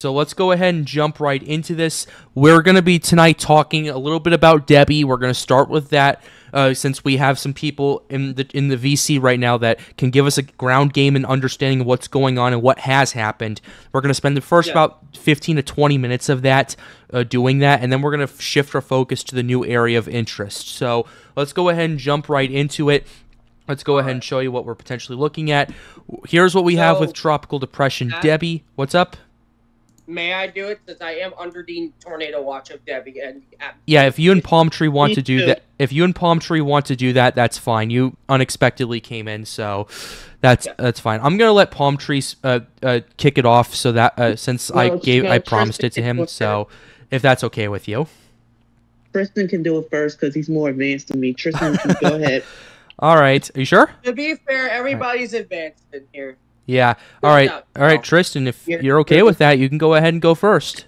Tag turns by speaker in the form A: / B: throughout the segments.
A: So let's go ahead and jump right into this. We're going to be tonight talking a little bit about Debby. We're going to start with that since we have some people in the VC right now that can give us a ground game and understanding of what's going on and what has happened. We're going to spend the first about 15 to 20 minutes of that doing that, and then we're going to shift our focus to the new area of interest. So let's go ahead and jump right into it. Let's go ahead and show you what we're potentially looking at. Here's what we have with tropical depression. Debby, what's up?
B: May I do it since I am under the tornado watch of Debby? And
A: yeah, if you and Palm Tree want to do that, that's fine. You unexpectedly came in, so that's fine. I'm gonna let Palm Tree kick it off, so that since I promised it to him. So if that's okay with you,
C: Tristan can do it first because he's more advanced than me. Tristan, can go ahead.
A: All right, are you sure?
B: To be fair, everybody's advanced in here.
A: Yeah. All right, Tristan. If you're okay with that, you can go ahead and go first.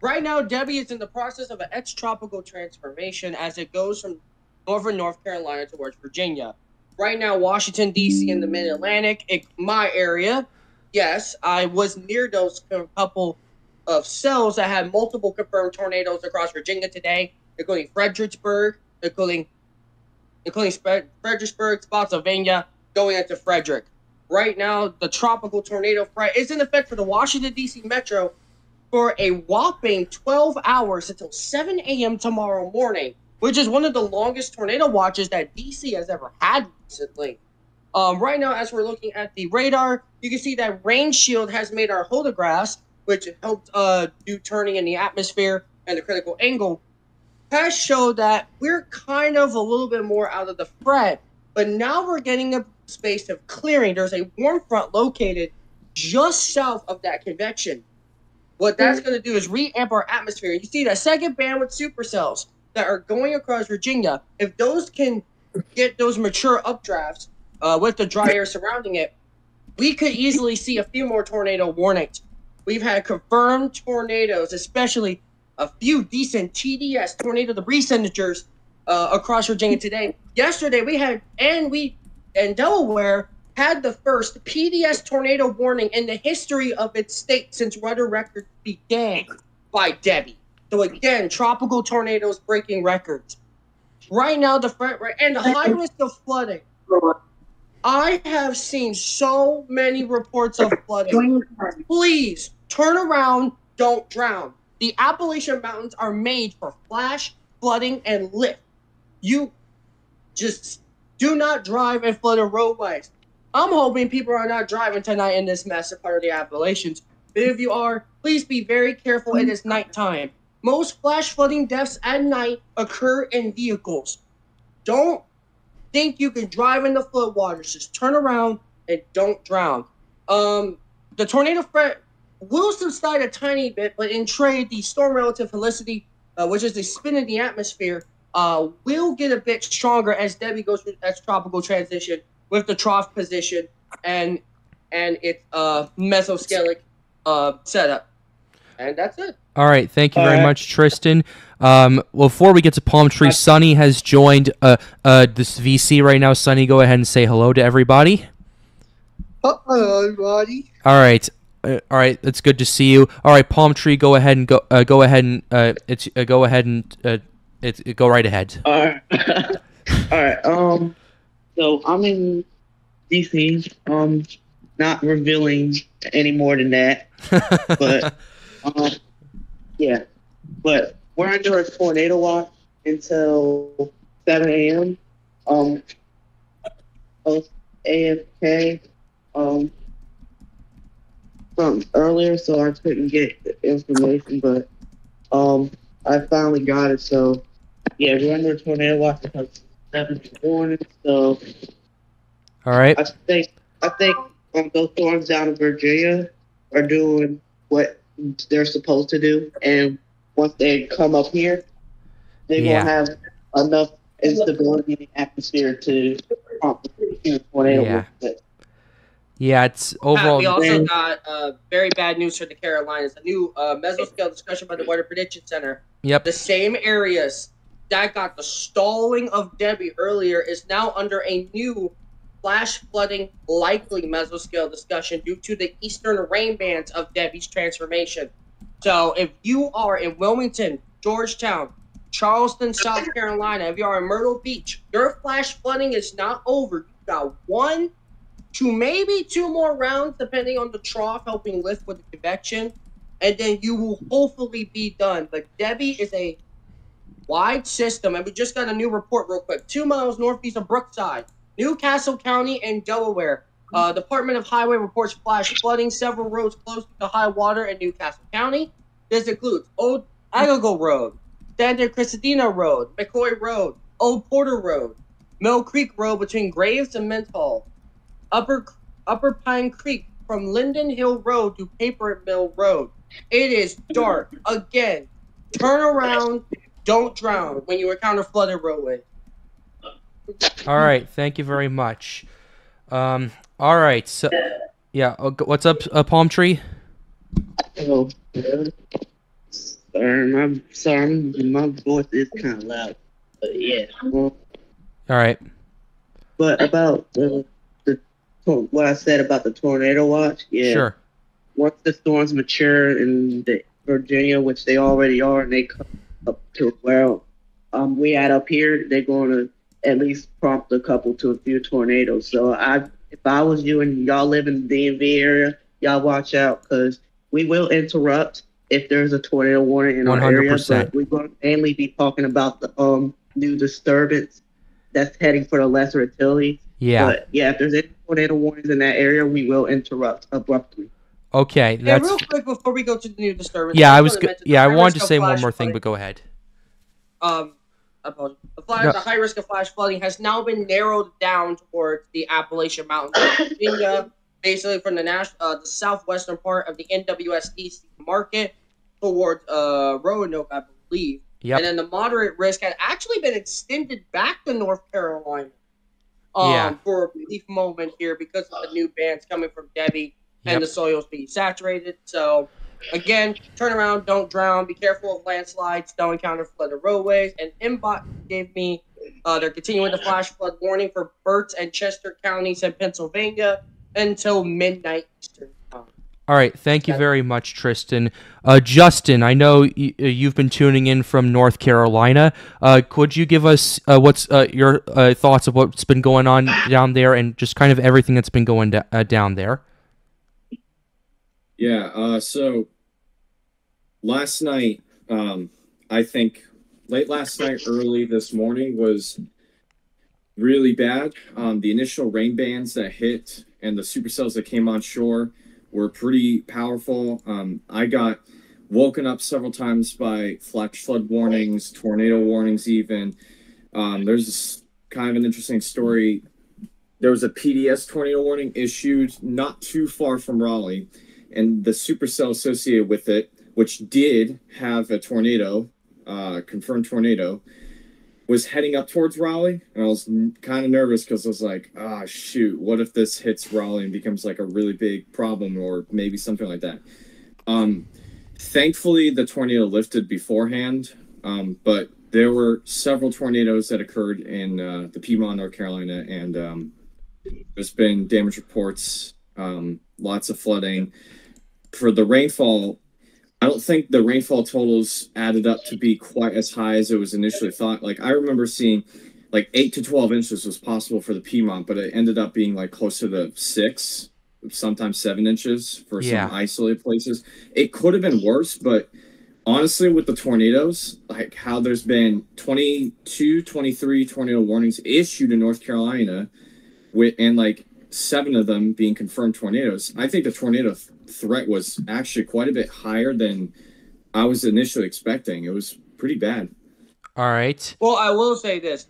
B: Right now, Debby is in the process of an ex-tropical transformation as it goes from northern North Carolina towards Virginia. Right now, Washington, D.C. in the Mid-Atlantic, my area. Yes, I was near those couple of cells that had multiple confirmed tornadoes across Virginia today, including Fredericksburg, including Fredericksburg, Spotsylvania, going into Frederick. Right now, the tropical tornado threat is in effect for the Washington, D.C. metro for a whopping 12 hours until 7 a.m. tomorrow morning, which is one of the longest tornado watches that D.C. has ever had recently. Right now, as we're looking at the radar, you can see that rain shield has made our hodographs, which helped do turning in the atmosphere and the critical angle, has showed that we're kind of a little bit more out of the threat. But now we're getting a space of clearing. There's a warm front located just south of that convection. What that's going to do is re-amp our atmosphere. You see that second bandwidth supercells that are going across Virginia. If those can get those mature updrafts with the dry air surrounding it, we could easily see a few more tornado warnings. We've had confirmed tornadoes, especially a few decent TDS, tornado debris signatures, across Virginia today. Yesterday, we had, and Delaware had the first PDS tornado warning in the history of its state since weather records began by Debby. So again, tropical tornadoes breaking records. Right now, the threat, and the high risk of flooding. I have seen so many reports of flooding. Please turn around, don't drown. The Appalachian Mountains are made for flash, flooding, and lift. You just do not drive in flooded roadways. I'm hoping people are not driving tonight in this massive part of the Appalachians. But if you are, please be very careful. It is nighttime. Most flash flooding deaths at night occur in vehicles. Don't think you can drive in the floodwaters. Just turn around and don't drown. The tornado threat will subside a tiny bit, but in trade, the storm relative helicity, which is the spin in the atmosphere, will get a bit stronger as Debby goes through its tropical transition with the trough position and its mesoscalic setup. And that's it.
A: All right, thank you very much, Tristan. Before we get to Palm Tree, Sunny has joined this VC right now. Sunny, go ahead and say hello to everybody.
C: Hello, everybody.
A: All right. It's good to see you. All right, Palm Tree, go ahead and go right ahead.
C: All right. All right. So I'm in DC. Not revealing any more than that. But yeah. But we're under a tornado watch until 7 a.m. AFK. From earlier, so I couldn't get the information, but I finally got it. So yeah, we're under a tornado watch until 7 in the morning. So
A: all right,
C: I think those storms down in Virginia are doing what they're supposed to do, and once they come up here, they're gonna have enough instability in the atmosphere to prompt a tornado.
A: Yeah, it's overall.
B: We also got very bad news for the Carolinas. A new mesoscale discussion by the Weather Prediction Center.
A: Yep.
B: The same areas that got the stalling of Debby earlier is now under a new flash flooding likely mesoscale discussion due to the eastern rain bands of Debby's transformation. So if you are in Wilmington, Georgetown, Charleston, South Carolina, if you are in Myrtle Beach, your flash flooding is not over. You've got 1 to maybe 2 more rounds, depending on the trough helping lift with the convection, and then you will hopefully be done. But Debby is a wide system, and we just got a new report real quick. 2 miles northeast of Brookside, Newcastle County, and Delaware. Department of Highway reports flash flooding several roads close to high water in Newcastle County. This includes Old Agago Road, Santa Cristina Road, McCoy Road, Old Porter Road, Mill Creek Road between Graves and Menthol, Upper Pine Creek from Linden Hill Road to Paper Mill Road. It is dark. Again, turn around, don't drown when you encounter flooded roadways.
A: All right, thank you very much. All right, so yeah, what's up, Palm Tree?
C: Oh, sorry, my voice is kind of loud, but yeah.
A: All right.
C: But about what I said about the tornado watch, yeah.
A: Sure.
C: Once the storms mature in Virginia, which they already are, and they come up to where we at up here, they're going to at least prompt a couple to a few tornadoes. So if I was you and y'all live in the DMV area, y'all watch out, because we will interrupt if there's a tornado warning in 100%. Our area. But we're going to mainly be talking about the new disturbance that's heading for the Lesser Antilles.
A: Yeah.
C: But yeah, if there's any tornado warnings in that area, we will interrupt abruptly.
A: Okay, that's.
B: Real quick before we go to the new disturbance.
A: Yeah, I wanted to say one more thing, but go ahead.
B: The high risk of flash flooding has now been narrowed down towards the Appalachian Mountains of Virginia, basically from the southwestern part of the NWSD market towards Roanoke, I believe.
A: Yep.
B: And then the moderate risk had actually been extended back to North Carolina for a brief moment here because of the new bands coming from Debby and the soils being saturated. So, again, turn around, don't drown, be careful of landslides, don't encounter flooded roadways. And MBOT gave me, they're continuing the flash flood warning for Berks and Chester counties in Pennsylvania until midnight Eastern time.
A: All right, thank you very much, Tristan. Justin, I know you've been tuning in from North Carolina. Could you give us what's your thoughts of what's been going on down there and just kind of everything that's been going down there?
D: Yeah, so last night, I think late last night, early this morning was really bad. The initial rain bands that hit and the supercells that came on shore were pretty powerful. I got woken up several times by flash flood warnings, tornado warnings even. There's this kind of an interesting story. There was a PDS tornado warning issued not too far from Raleigh, and the supercell associated with it, which did have a tornado, confirmed tornado, was heading up towards Raleigh. And I was kind of nervous because I was like, shoot, what if this hits Raleigh and becomes like a really big problem or maybe something like that? Thankfully, the tornado lifted beforehand, but there were several tornadoes that occurred in the Piedmont, North Carolina, and there's been damage reports, lots of flooding. For the rainfall, I don't think the rainfall totals added up to be quite as high as it was initially thought. Like, I remember seeing like 8 to 12 inches was possible for the Piedmont, but it ended up being like closer to 6, sometimes 7 inches for some isolated places. It could have been worse, but honestly, with the tornadoes, like how there's been 22, 23 tornado warnings issued in North Carolina, and like 7 of them being confirmed tornadoes, I think the tornado threat was actually quite a bit higher than I was initially expecting. It was pretty bad.
A: All right.
B: Well, I will say this,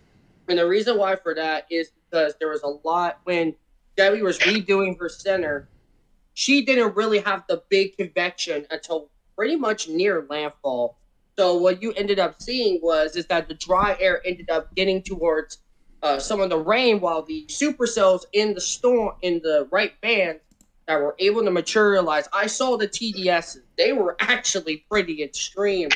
B: and the reason why for that is because there was a lot when Debby was redoing her center. She didn't really have the big convection until pretty much near landfall. So what you ended up seeing is that the dry air ended up getting towards some of the rain, while the supercells in the storm in the right band that were able to materialize. I saw the TDSs; they were actually pretty extreme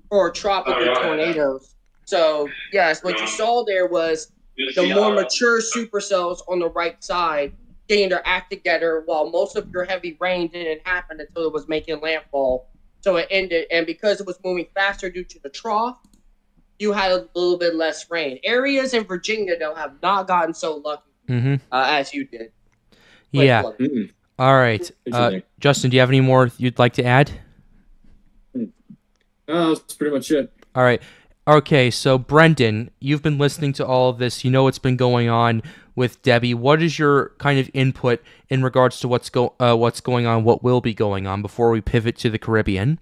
B: for tropical tornadoes. So yes, what you saw there was the more mature supercells on the right side getting their act together, while most of your heavy rain didn't happen until it was making landfall. So it ended, and because it was moving faster due to the trough, you had a little bit less rain. Areas in Virginia, though, have not gotten so lucky as you did.
A: Yeah.
D: Mm.
A: All right. Justin, do you have any more you'd like to add?
D: No, that's pretty much it.
A: All right. Okay, so Brendan, you've been listening to all of this. You know what's been going on with Debby. What is your kind of input in regards to what's going on, what will be going on before we pivot to the Caribbean?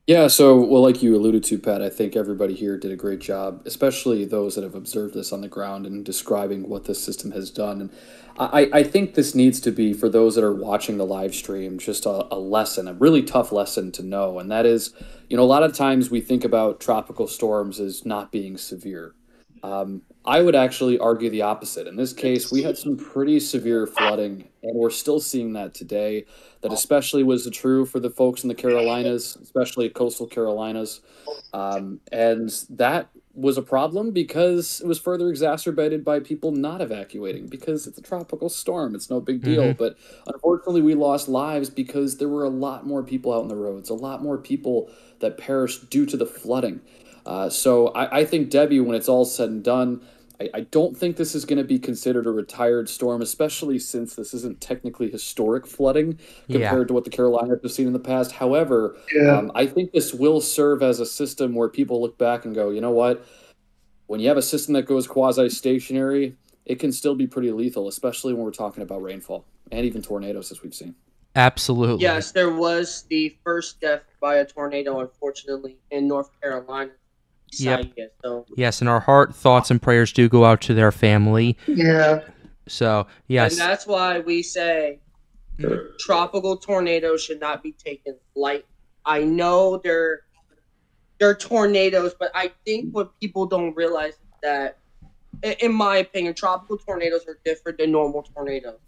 E: Yeah, so, well, like you alluded to, Pat, I think everybody here did a great job, especially those that have observed this on the ground and describing what this system has done. And I think this needs to be, for those that are watching the live stream, just a lesson, a really tough lesson to know. And that is, a lot of times we think about tropical storms as not being severe. I would actually argue the opposite. In this case, we had some pretty severe flooding, and we're still seeing that today. That especially was true for the folks in the Carolinas, especially coastal Carolinas. And that was a problem because it was further exacerbated by people not evacuating because it's a tropical storm. It's no big deal. But unfortunately, we lost lives because there were a lot more people out on the roads, a lot more people that perished due to the flooding. So I think, Debby, when it's all said and done, I don't think this is going to be considered a retired storm, especially since this isn't technically historic flooding compared to what the Carolinas have seen in the past. However, I think this will serve as a system where people look back and go, you know what? When you have a system that goes quasi-stationary, it can still be pretty lethal, especially when we're talking about rainfall and even tornadoes, as we've seen.
A: Absolutely.
B: Yes, there was the first death by a tornado, unfortunately, in North Carolina.
A: Yep.
B: So.
A: Yes, and our heart, thoughts, and prayers do go out to their family.
C: Yeah.
A: So, yes.
B: And that's why we say tropical tornadoes should not be taken light. I know they're tornadoes, but I think what people don't realize is that, in my opinion, tropical tornadoes are different than normal tornadoes.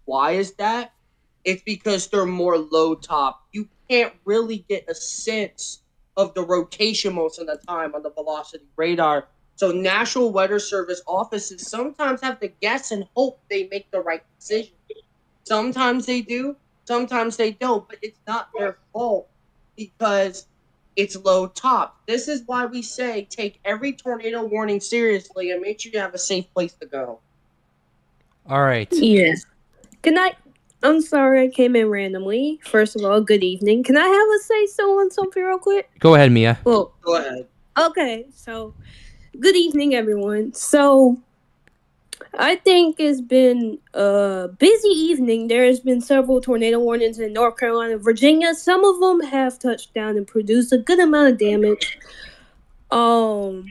B: Why is that? It's because they're more low top. You can't really get a sense of the rotation most of the time on the velocity radar. So National Weather Service offices sometimes have to guess and hope they make the right decision. Sometimes they do, sometimes they don't, but it's not their fault because it's low top. This is why we say take every tornado warning seriously and make sure you have a safe place to go.
A: All right.
F: Yes. Good night. I'm sorry I came in randomly. First of all, good evening. Can I have a say-so on something real quick?
A: Go ahead, Mia.
F: Well,
B: go ahead.
F: Okay, so good evening, everyone. So I think it's been a busy evening. There has been several tornado warnings in North Carolina, Virginia. Some of them have touched down and produced a good amount of damage. And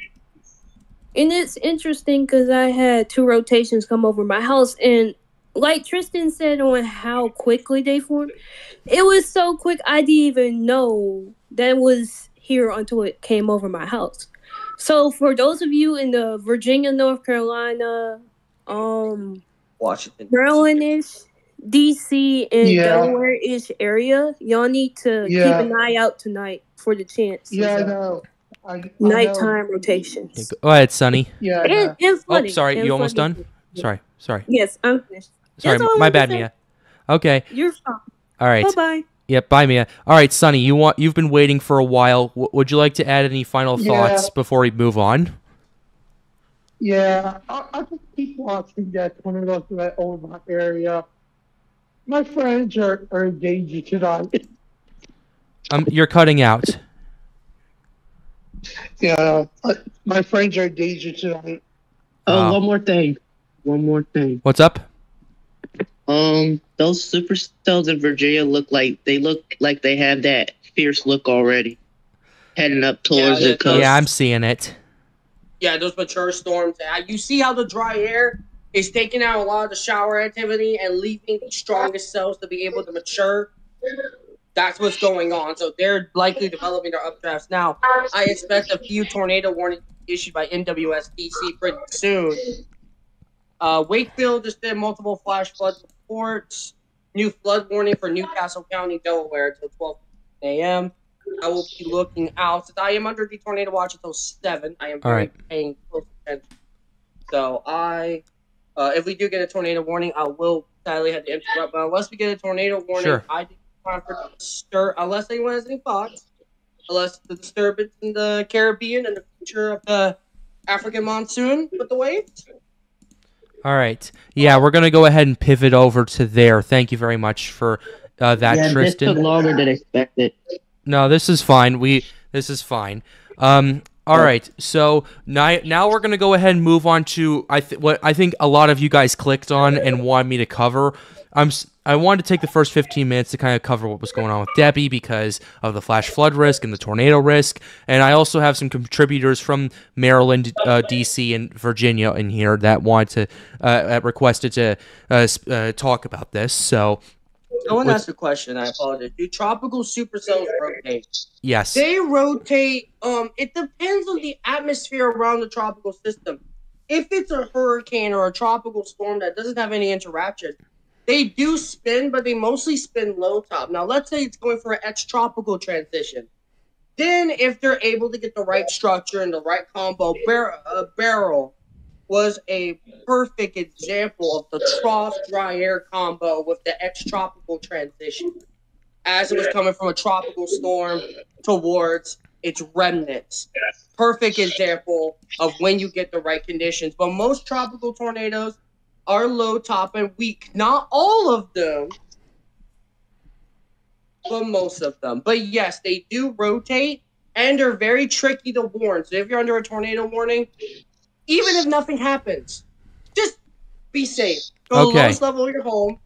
F: it's interesting because I had 2 rotations come over my house, and like Tristan said on how quickly they formed, it was so quick I didn't even know that was here until it came over my house. So for those of you in the Virginia, North Carolina,
B: Washington,
F: Maryland-ish, DC, and Delaware-ish area, y'all need to keep an eye out tonight for the chance.
C: Yeah, I know.
F: Nighttime rotations.
A: Yeah, go ahead, Sonny.
C: Yeah.
F: And flooding.
A: Oh, sorry.
F: And
A: You almost
F: flooding.
A: done? Sorry.
F: Yes, I'm finished.
A: Sorry,
F: That's all
A: my
F: I
A: bad,
F: wanted to
A: Mia. Okay.
F: You're fine.
A: All right.
F: Bye-bye.
A: Yep, bye, Mia. All right, Sonny, you've been waiting for a while. Would you like to add any final thoughts before we move on?
G: Yeah, I just keep watching that tornadoes that over my area. My friends are engaged tonight.
A: You're cutting out.
G: Yeah, my friends are engaged tonight.
C: Oh, one more thing.
A: What's up?
C: Those supercells in Virginia look like they have that fierce look already, heading up towards the coast.
A: Yeah, I'm seeing it.
B: Yeah, those mature storms. You see how the dry air is taking out a lot of the shower activity and leaving the strongest cells to be able to mature. That's what's going on. So they're likely developing their updrafts now. I expect a few tornado warnings issued by NWSDC pretty soon. Wakefield just did multiple flash flood reports. New flood warning for Newcastle County, Delaware until 12 a.m. I will be looking out. Since I am under the tornado watch until 7, I am paying close attention. So if we do get a tornado warning, I will sadly have to interrupt. But unless we get a tornado warning,
A: Sure.
B: I think it's time for the unless anyone has any thoughts, unless the disturbance in the Caribbean and the future of the African monsoon with the waves.
A: All right. Yeah, we're going to go ahead and pivot over to there. Thank you very much for that,
C: Yeah, this
A: Tristan.
C: took longer than expected.
A: No, this is fine. This is fine. All right. So now we're gonna go ahead and move on to what I think a lot of you guys clicked on and wanted me to cover. I wanted to take the first 15 minutes to kind of cover what was going on with Debby because of the flash flood risk and the tornado risk, and I also have some contributors from Maryland, D.C., and Virginia in here that wanted to requested to talk about this. So.
B: I want to ask a question. I apologize. Do tropical supercells rotate?
A: Yes.
B: They rotate. It depends on the atmosphere around the tropical system. If it's a hurricane or a tropical storm that doesn't have any interaction, they do spin, but they mostly spin low top. Now, let's say it's going for an ex-tropical transition. Then, if they're able to get the right structure and the right combo, barrel was a perfect example of the trough dry air combo with the ex-tropical transition, as it was coming from a tropical storm towards its remnants. Perfect example of when you get the right conditions. But most tropical tornadoes are low top and weak. Not all of them, but most of them. But yes, they do rotate and are very tricky to warn. So if you're under a tornado warning, even if nothing happens, just be safe. Go to the lowest level of your home.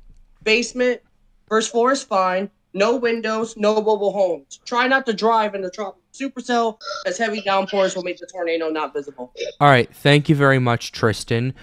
B: Basement, first floor is fine. No windows, no mobile homes. Try not to drive in the tropical supercell, as heavy downpours will make the tornado not visible.
A: All right. Thank you very much, Tristan.